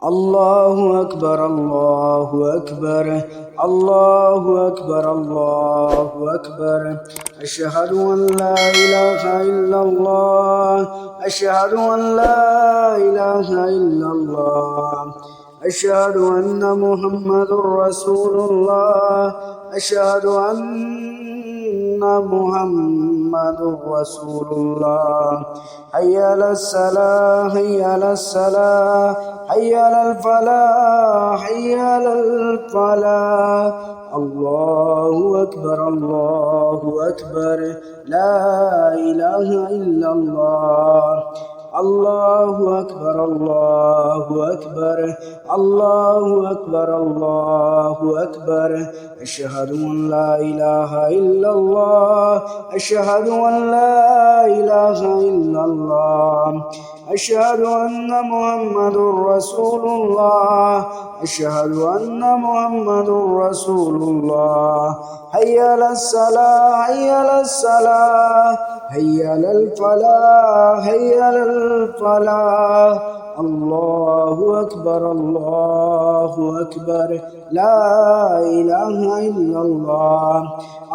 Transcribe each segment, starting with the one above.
الله أكبر الله أكبر الله أكبر الله أكبر أشهد أن لا إله إلا الله أشهد أن لا إله إلا الله أشهد أن محمد رسول الله أشهد أن محمد رسول الله حي على الصلاة حي على الصلاة حي على الفلاح حي على الفلاح الله أكبر الله أكبر لا إله إلا الله الله أكبر الله أكبر الله أكبر الله أكبر أشهد أن لا إله إلا الله أشهد أن لا إله إلا الله أشهد أن محمد رسول الله أشهد أن محمد رسول الله حي على الصلاة حي على الصلاة حي على الفلاح حي على الفلاح الله أكبر الله أكبر لا إله إلا الله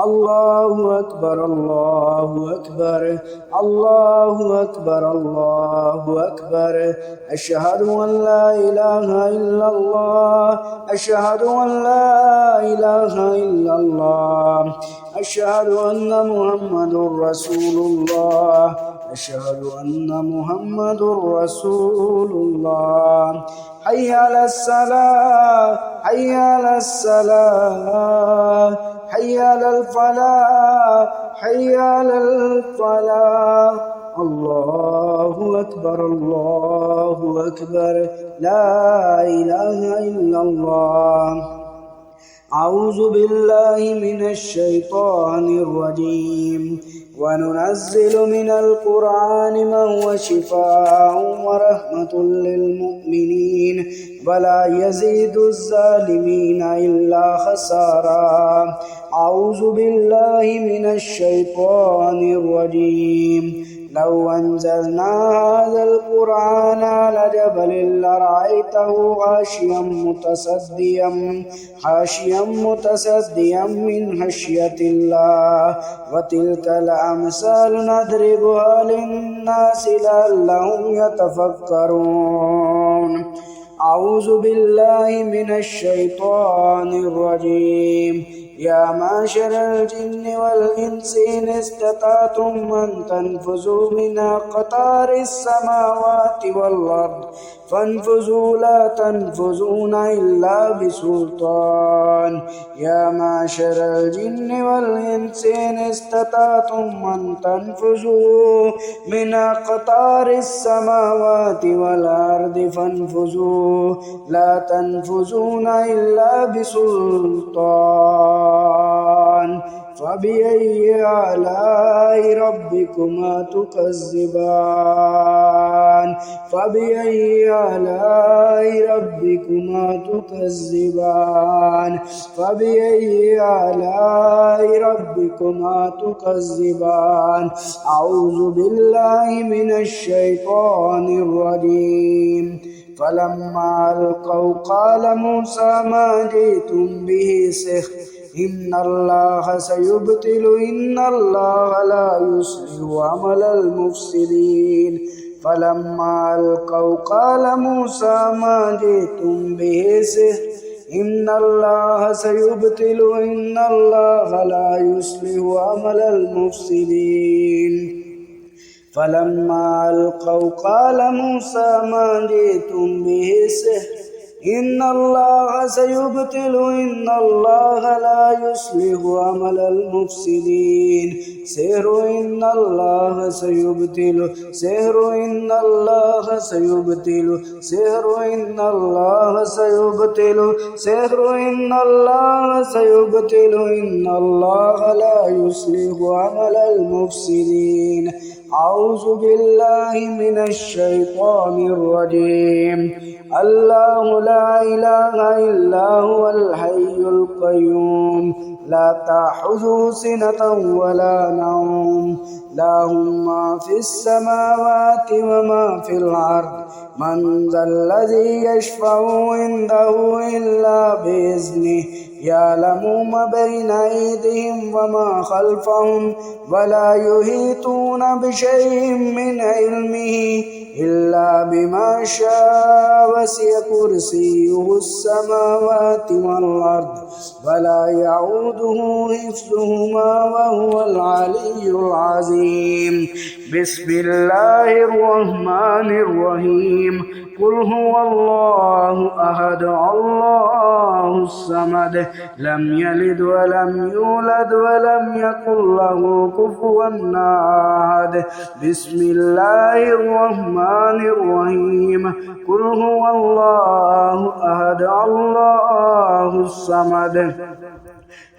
الله أكبر الله أكبر الله أكبر الله أكبر أشهد أن لا إله إلا الله أشهد أن لا إله إلا الله أشهد أن محمد رسول الله أشهد أن محمد رسول الله حي على الصلاة حي على الصلاة حي على الفلاح حي على الفلاح الله أكبر الله أكبر لا إله إلا الله أعوذ بالله من الشيطان الرجيم وننزل من القرآن ما هو شفاء ورحمة للمؤمنين ولا يزيد الظالمين إلا خسارا أعوذ بالله من الشيطان الرجيم لو أنزلنا هذا القرآن على جبل لرأيته خاشعا متصديا من خشية الله وتلك الأمثال نضربها للناس لعلهم يتفكرون أعوذ بالله من الشيطان الرجيم يا معشر الجن والإنس إن استطعتم أن تنفذوا من أقطار السماوات والأرض فانفذوا لا تنفذون إلا بسلطان يا معشر الجن والإنس إن استطعتم أن تنفذوا من أقطار السماوات والأرض فانفذوا لا تنفذون إلا بسلطان فبأي آلاء ربكما تكذبان فبأي آلاء ربكما تكذبان فبأي آلاء ربكما تكذبان أعوذ بالله من الشيطان الرجيم فلما ألقوا قال موسى ما جئتم به سحر إن الله سيبطل إن الله لا يصلح عمل المفسدين فلما ألقوا قال موسى ما جئتم به سحر إن الله سيبطل إن الله لا يصلح عمل المفسدين فلما ألقوا قال موسى ما جئتم به سحر إن الله سيبطل إن الله لا يصلح عمل المفسدين سحر إن الله سيبطل سحر إن الله سيبطل سحر إن الله سيبطل سحر إن الله سيبطل إن الله لا يصلح عمل المفسدين أعوذ بالله من الشيطان الرجيم الله لا إله إلا هو الحي القيوم لا تأخذه سنة ولا نوم له ما في السماوات وما في الأرض من ذا الذي يشفع عنده إلا بإذنه يعلم ما بين أيديهم وما خلفهم ولا يحيطون بشيء من علمه إلا بما شاء وسع كرسيه السماوات والأرض ولا يعوده حفظهما وهو العلي العظيم بسم الله الرحمن الرحيم قل هو الله أحد الله الصمد لم يلد ولم يولد ولم يكن له كفوا أحد بسم الله الرحمن الرحيم قل هو الله أحد الله الصمد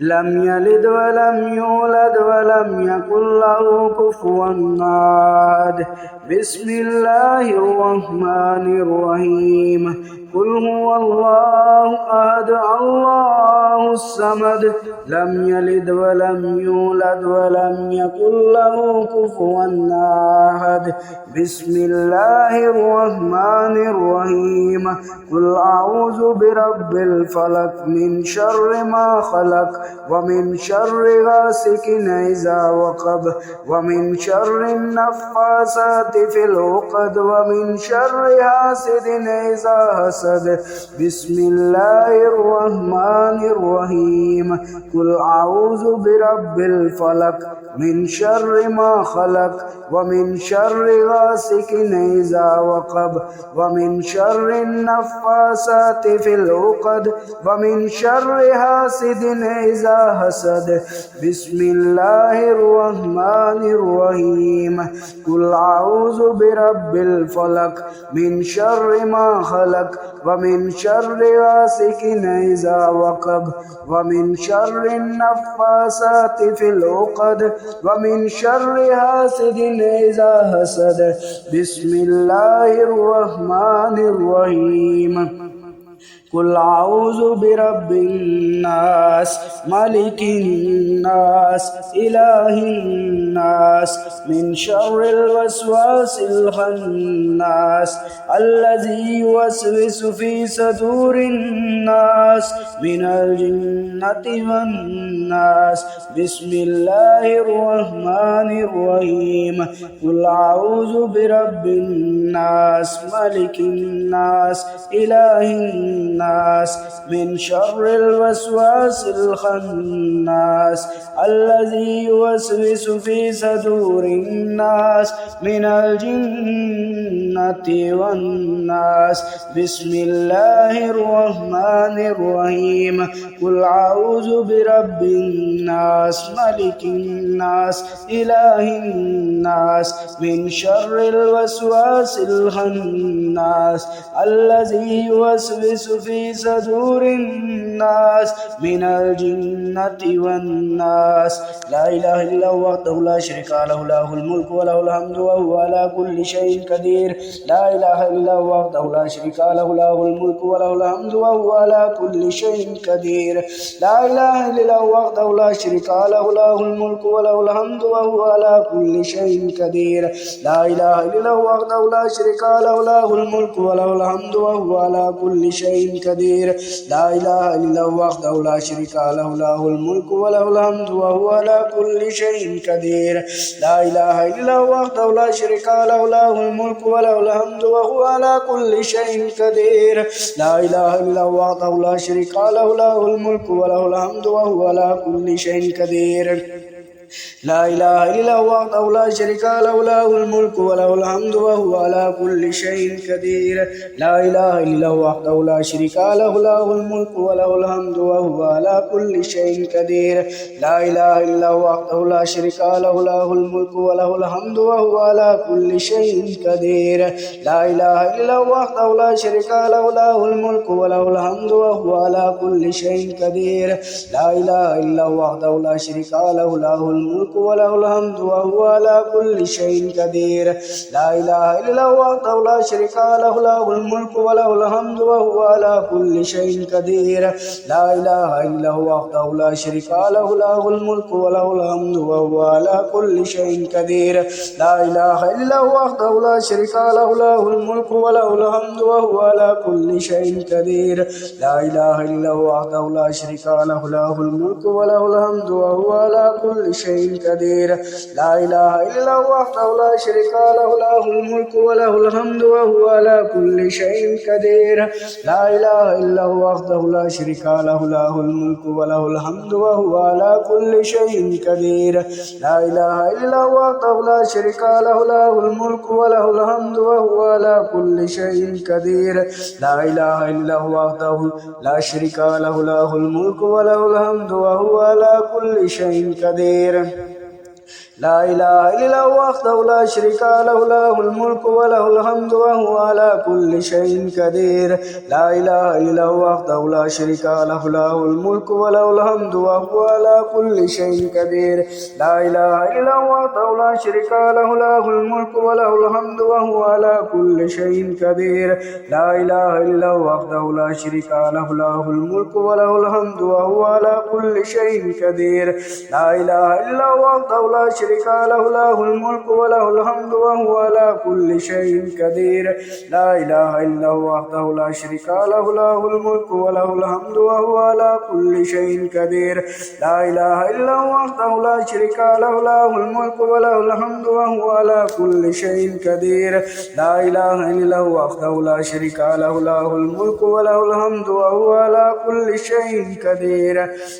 لم يلد ولم يولد ولم يكن له كفوا أحد بسم الله الرحمن الرحيم قل هو الله أحد الله الصمد لم يلد ولم يولد ولم يكن له كفوا أحد بسم الله الرحمن الرحيم قل أعوذ برب الفلق من شر ما خلق ومن شر غاسق إذا وقب ومن شر النفاثات في العقد ومن شر حاسد إذا حسد بسم الله الرحمن الرحيم قل أعوذ برب الفلق من شر ما خلق ومن شر غاسق إذا وقب ومن شر النفاثات في العقد ومن شر حاسد إذا حسد بسم الله الرحمن الرحيم قل أعوذ برب الفلق من شر ما خلق ومن شر غاسق إذا وقب ومن شر النفاثات في العقد ومن شر حاسد إذا حسد بسم الله الرحمن الرحيم قل أعوذ برب الناس ملك الناس إله الناس من شر الوسواس الخناس الذي يوسوس في صدور الناس من الجنة والناس بسم الله الرحمن الرحيم قل أعوذ برب الناس ملك الناس إله الناس من شر الوسواس الخناس الذي يوسوس في صدور الناس من الجنة والناس بسم الله الرحمن الرحيم قل أعوذ برب الناس ملك الناس إله الناس من شر الوسواس الخناس الذي يوسوس في صدور الناس من الجنة والناس لا إله إلا هو وحده لا شريك له له الملك وله الحمد وهو على كل شيء قدير لا إله إلا هو وحده لا شريك له له الملك وله الحمد وهو على كل شيء قدير لا إله إلا هو وحده لا شريك له له الملك وله الحمد وهو على كل شيء قدير لا إله إلا هو وحده لا شريك له له الملك وله الحمد وهو على كل شيء قدير لا إله إلا هو وحده لا شريك له له الملك وله الحمد وهو على كل شيء قدير لا إله إلا هو وحده لا شريك له له الملك وله الحمد وهو على كل شيء قدير لا إله إلا هو وحده لا شريك له له الملك وله الحمد وهو على كل شيء قدير لا إله إلا هو وحده لا شريك له له الملك وله الحمد وهو على كل شيء قدير لا إله إلا هو وحده لا شريك له له الملك وله الحمد وهو على كل شيء قدير لا إله إلا هو وحده لا شريك له له الملك وله الحمد وهو على كل شيء قدير لا إله إلا هو وحده لا شريك له له الملك وله الحمد وهو على كل شيء قدير لا إله إلا هو وحده لا شريك له له الملك وله الحمد وهو على كل شيء قدير لا إله إلا الله وحده لا شريك له له الملك وله الحمد وهو على كل شيء قدير لا إله إلا الله وحده لا شريك له له الملك وله الحمد وهو على كل شيء قدير لا إله إلا الله وحده لا شريك له له الملك وله الحمد وهو على كل شيء قدير لا إله إلا الله وحده لا شريك له له الملك وله الحمد وهو على كل شيء قدير لا إله إلا الله وحده لا شريك له له الملك وله الحمد وهو على كل شيء قدير لا إله إلا الله وحده لا شريك له له الملك وله الحمد وهو على كل شيء قدير لا إله إلا الله وحده لا شريك له له الملك وله الحمد وهو على كل شيء قدير لا إله إلا الله وحده لا شريك له له الملك وله الحمد وهو على كل شيء قدير لا إله إلا الله وحده لا شريك له له الملك وله الحمد وهو على كل شيء قدير لا إله إلا الله وحده لا شريك له له الملك وله الحمد وهو على كل شيء قدير لا إله إلا الله وحده لا شريك له له الملك وله الحمد وهو على كل شيء قدير لا إله إلا الله وحده لا شريك له له الملك وله الحمد وهو على كل شيء قدير لا إله إلا الله وحده لا شريك له له الملك وله الحمد وهو على كل شيء قدير لا إله إلا الله وحده لا شريك له له الملك وله الحمد وهو على كل شيء قدير لا إله إلا الله وحده لا شريك له له الملك وله الحمد وهو على كل شيء قدير لا إله إلا الله وحده لا شريك له له الملك وله الحمد وهو على كل شيء قدير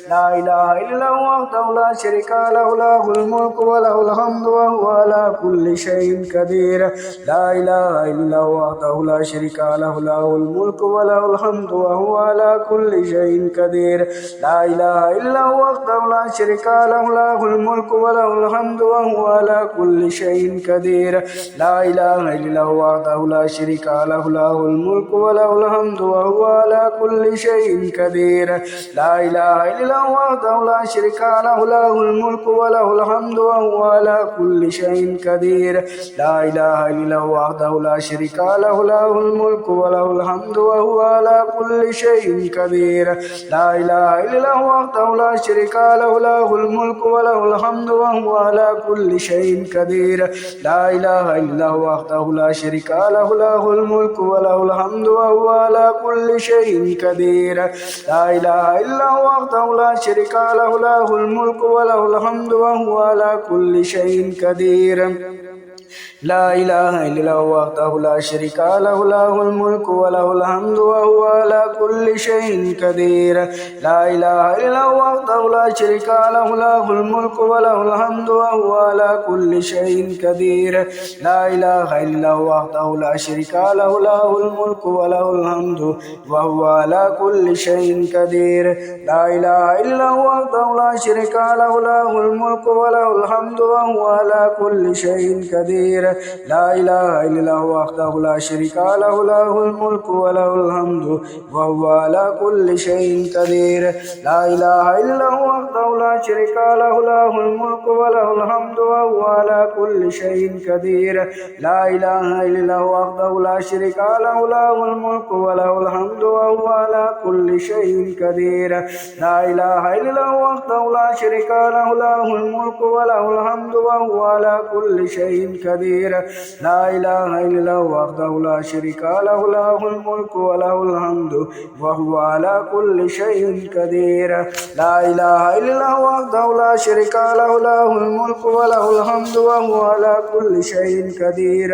لا إله إلا الله وحده لا شريك له له الملك وله الحمد وهو على كل شيء قدير لا إله إلا الله وحده لا شريك له له الملك وله الحمد وهو على كل شيء قدير لا إله إلا الله وحده لا شريك له له الملك وله الحمد وهو على كل شيء قدير لا إله إلا الله وحده لا شريك له له الملك وله الحمد وهو على كل شيء قدير لا إله إلا الله وحده لا شريك له له الملك وله الحمد وهو على كل شيء قدير لا إله إلا الله وحده لا شريك له له الملك وله الحمد وهو على كل شيء قدير لا إله إلا الله وحده لا شريك له له الملك وله الحمد وهو على كل شيء قدير لا إله إلا الله وحده لا شريك له له الملك وله الحمد وهو على كل شيء قدير لا إله إلا الله وحده لا شريك له له الملك وله الحمد وهو على كل شيء قدير لا إله إلا الله وحده لا شريك له له الملك وله الحمد وهو على كل شيء قدير لا إله إلا الله وحده لا شريك له له الملك وله الحمد وهو على كل شيء قدير لا إله إلا الله وحده لا شريك له له الملك وله الحمد وهو على كل شيء قدير لا إله إلا الله وحده لا شريك له له الملك وله الحمد وهو على كل شيء قدير لا إله إلا الله وحده لا شريك له له الملك وله الحمد وهو على كل شيء قدير لا إله إلا الله وحده لا شريك له له الملك وله الحمد وهو على كل شيء قدير لا إله إلا الله وحده لا شريك له له الملك وله الحمد وهو على كل شيء قدير لا إله إلا الله وحده لا شريك له له الملك وله الحمد وهو على كل شيء قدير لا إله إلا الله وحده لا شريك له له الملك وله الحمد وهو على كل شيء قدير لا إله إلا الله وحده لا شريك له له الملك وله الحمد وهو على كل شيء قدير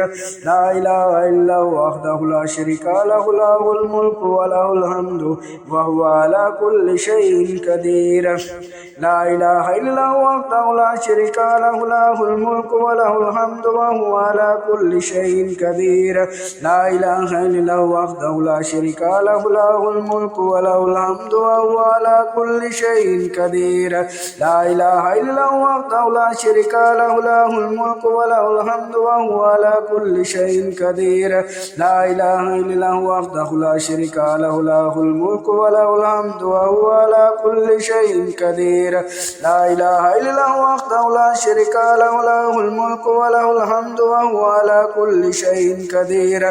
لا إله إلا الله وحده لا شريك له له الملك وله الحمد وهو على كل شيء قدير لا إله إلا الله وحده لا شريك له له الملك وله الحمد وهو على كل شيء قدير لا إله إلا الله وحده لا شريك له له الملك وله الحمد وهو على كل شيء قدير لا إله إلا الله وحده لا شريك له له الملك وله الحمد وهو على كل شيء قدير لا إله إلا الله وحده لا شريك له له الملك وله الحمد وهو على كل شيء قدير لا إله إلا الله وحده لا شريك له له الملك وله الحمد وهو على كل شيء قدير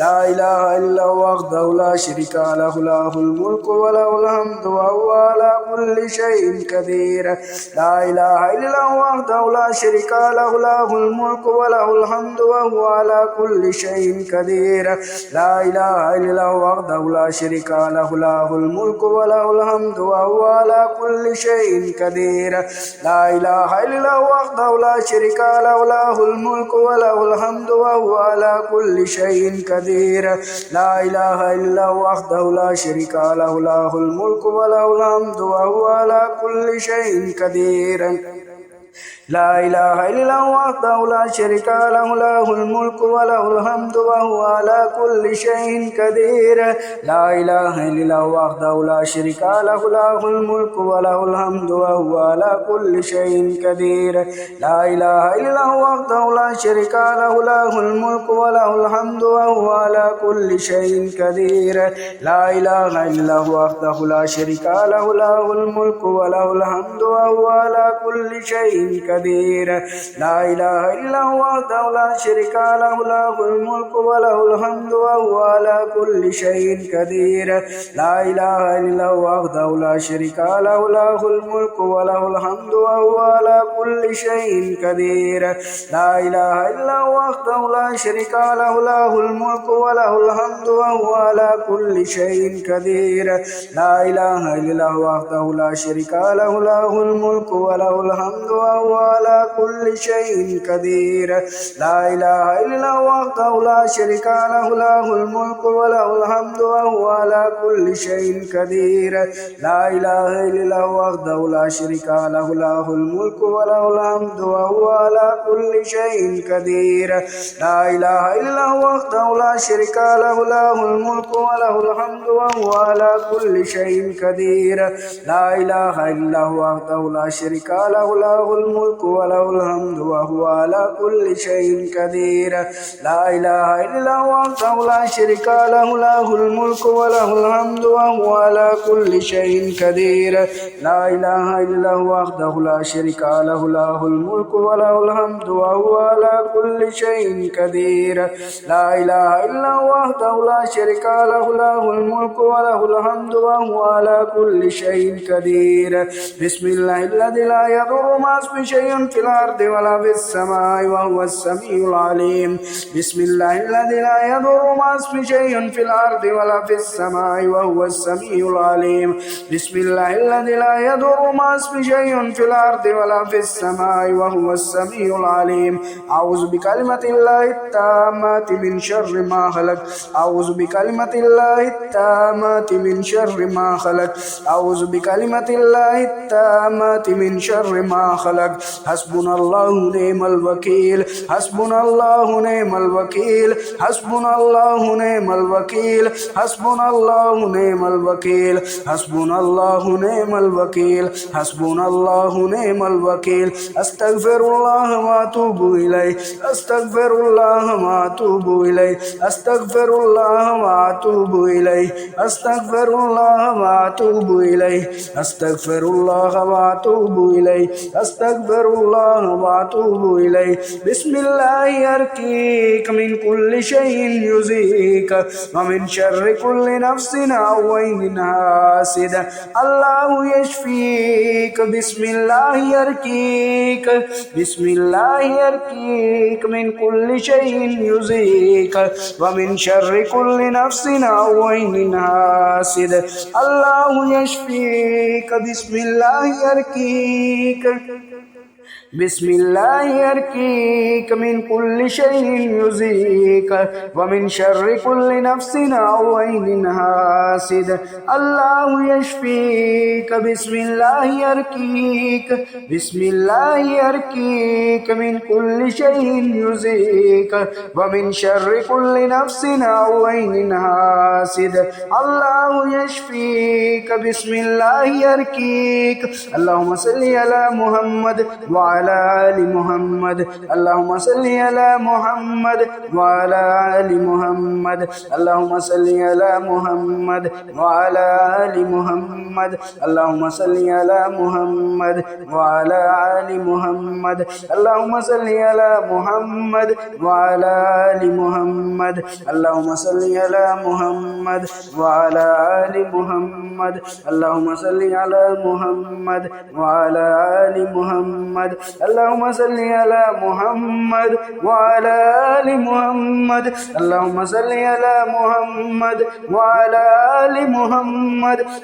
لا إله إلا الله وحده لا شريك له له الملك وله الحمد وهو على كل شيء قدير لا إله إلا الله وحده لا شريك له له الملك وله الحمد وهو على كل شيء قدير لا إله إلا الله وحده لا شريك له له الملك وله الحمد وهو على كل شيء قدير لا إله إلا الله وحده لا شريك له له الملك وله الحمد وهو على كل شيء قدير لا إله إلا الله وحده لا شريك له له الملك وله الحمد وهو على كل شيء قدير لا إله إلا الله وحده لا شريك له له الملك وله الحمد وهو على كل شيء قدير لا إله إلا الله وحده لا شريك له له الملك وله الحمد وهو على كل شيء قدير لا إله إلا الله وحده لا شريك له له الملك وله الحمد وهو على كل شيء قدير لا إله إلا الله وحده لا شريك له له الملك وله الحمد وهو على كل شيء قدير لا إله إلا الله وحده لا شريك له له الملك وله الحمد وهو على كل شيء قدير لا إله إلا الله وحده لا شريك له له الملك وله الحمد وهو على كل شيء قدير لا إله إلا الله وحده لا شريك له له الملك وله الحمد وهو على كل شيء قدير لا إله إلا الله وحده لا شريك له له الملك وله الحمد وهو على كل شيء قدير لا إله إلا الله وحده لا شريك له له الملك وله الحمد وهو على كل شيء قدير لا إله إلا الله وحده لا شريك له له الملك وله الحمد وهو على كل شيء قدير لا إله إلا الله وحده لا شريك له له الملك وله الحمد وهو على كل شيء قدير لا إله إلا الله وحده لا شريك له له الملك وله الحمد وهو على كل شيء قدير لا إله إلا الله وحده لا شريك له له الملك وله الحمد وهو على كل شيء قدير لا إله إلا الله وحده لا شريك له له الملك وله الحمد وهو على كل شيء قدير لا إله إلا الله وحده لا شريك له له الملك وله الحمد وهو على كل شيء قدير بسم الله الذي لا يضر مع اسمه شيء في الأرض ولا في السماء وهو السميع العليم بسم الله الذي لا يضر مع اسمه شيء في الأرض ولا في السماء وهو السميع العليم بسم الله الذي لا يضر مع اسمه شيء في الأرض ولا في السماء وهو السميع العليم أعوذ بكلمة الله التامة من شر ما خلق أعوذ بكلمة الله التامة من شر ما خلق أعوذ بكلمة الله التامة من شر ما خلق حسبنا الله نعم الوكيل حسبنا الله نعم الوكيل حسبنا الله نعم الوكيل حسبنا الله نعم الوكيل حسبنا الله نعم الوكيل حسبنا الله نعم الوكيل أستغفر الله وأتوب إليه أستغفر الله وأتوب إليه أستغفر الله وأتوب إليه أستغفر الله وأتوب إليه أستغفر الله وأتوب إليه أستغفر الله وأتوب إليه بسم الله يرقيك من كل شيء يؤذيك ومن شر كل نفس أو عين حاسد الله يشفيك بسم الله يرقيك بسم الله يرقيك من كل شيء يؤذيك ومن شر كل نفس أو عين حاسد الله يشفيك بسم الله يرقيك بسم الله يرقيك من كل شيء يؤذيك ومن شر كل نفس أو عين حاسد الله يشفيك بسم الله يرقيك بسم الله يرقيك من كل شيء يؤذيك ومن شر كل نفس أو عين حاسد الله يشفيك بسم الله يرقيك اللهم صل على محمد وعلى وعلى آل محمد اللهم صل على محمد وعلى آل محمد اللهم صل على محمد وعلى آل محمد اللهم صل على محمد وعلى آل محمد اللهم صل على محمد وعلى آل محمد اللهم صل على محمد وعلى آل محمد اللهم صل على محمد وعلى آل محمد اللهم صل على محمد وعلى آل محمد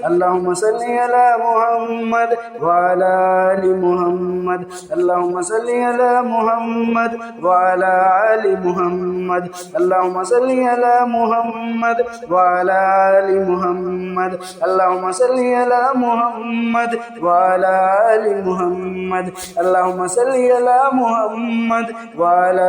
اللهم صل على محمد وعلى آل محمد اللهم صل على محمد وعلى آل محمد اللهم صل على محمد وعلى آل محمد اللهم صل على محمد وعلى آل محمد اللهم صل على محمد وعلى آل محمد اللهم صل على محمد وعلى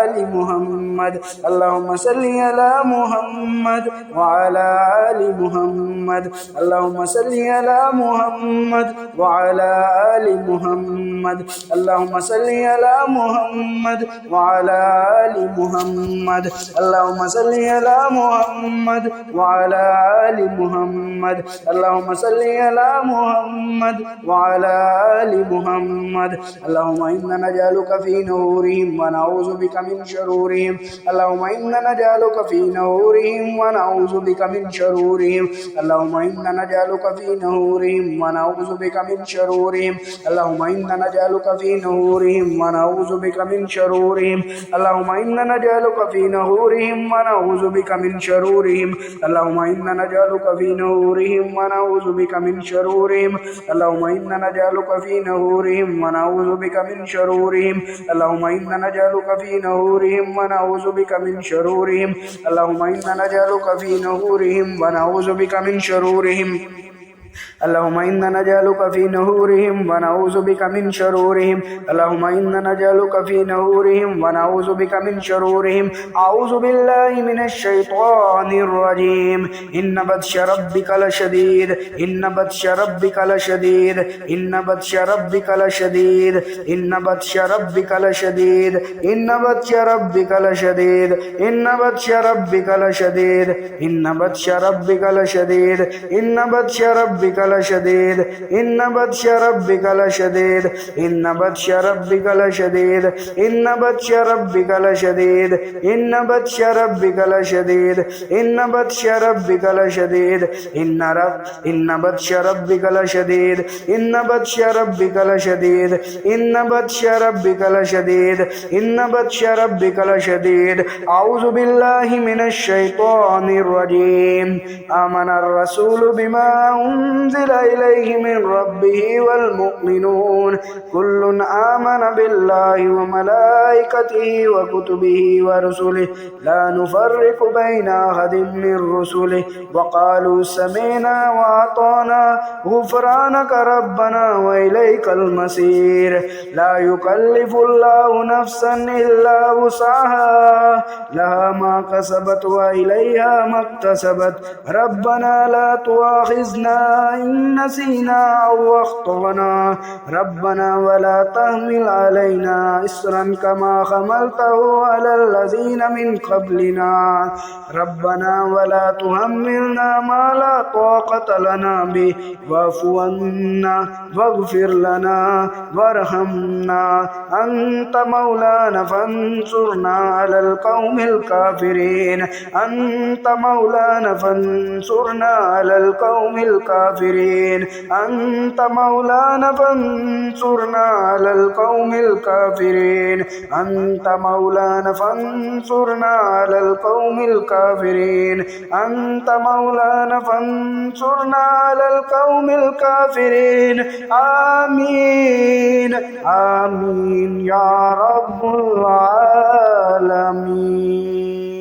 آل محمد اللهم صل على محمد وعلى آل محمد اللهم صل على محمد وعلى آل محمد اللهم صل على محمد وعلى آل محمد اللهم صل على محمد وعلى آل محمد اللهم صل على محمد وعلى آل محمد اللهم إنا نجعلك في نورهم ونعوذ بك من شرورهم اللهم إنا نجعلك في نورهم ونعوذ بك من شرورهم اللهم إنا نجعلك في نورهم ونعوذ بك من شرورهم اللهم إنا نجعلك في نورهم ونعوذ بك من شرورهم اللهم إنا نجعلك في نورهم ونعوذ بك من شرورهم اللهم إنا نجعلك في نورهم ونعوذ بك من شرورهم اللهم إنا نجعلك في نورهم ونعوذ بك من شرورهم اللهم إنا نجعلك في نورهم ونعوذ بك من شرورهم اللهم إنا نجعلك في نورهم ونعوذ بك من شرورهم اللهم إنا نجعلك في نهورهم ونعوذ بك من شرورهم اللهم إنا نجعلك في نهورهم ونعوذ بك من شرورهم أعوذ بالله من الشيطان الرجيم إن بطش ربك لشديد إن بطش ربك لشديد إن بطش ربك لشديد إن بطش ربك لشديد إن بطش ربك لشديد إن بطش ربك لشديد إن بطش ربك لشديد إن بطش ربك لشديد إن بطش ربك لشديد إن بطش ربك لشديد إن بطش ربك لشديد إن بطش ربك لشديد إن بطش ربك لشديد إن بطش ربك لشديد إن بطش ربك لشديد إن بطش ربك لشديد إن بطش ربك لشديد أعوذ بالله من الشيطان الرجيم آمن الرسول بما أنزل إليه من ربه والمؤمنون كل آمن بالله وملائكته وكتبه ورسله لا نفرق بين أحد من رسله وقالوا سمعنا وأطعنا غفرانك ربنا وإليك المصير لا يكلف الله نفسا إلا وسعها لها ما كسبت وإليها ما اكتسبت ربنا لا تؤاخذنا إن نسينا أو أخطأنا ربنا ولا تحمل علينا إصرا كما حملته على الذين من قبلنا ربنا ولا تحملنا ما لا طاقة لنا به واعف عنا واغفر لنا وارحمنا أنت مولانا فانصرنا على القوم الكافرين أنت مولانا فانصرنا على القوم الكافرين أنت مولانا فانصرنا على القوم الكافرين أنت مولانا فانصرنا على القوم الكافرين أنت مولانا فانصرنا على القوم الكافرين آمين آمين يا رب العالمين.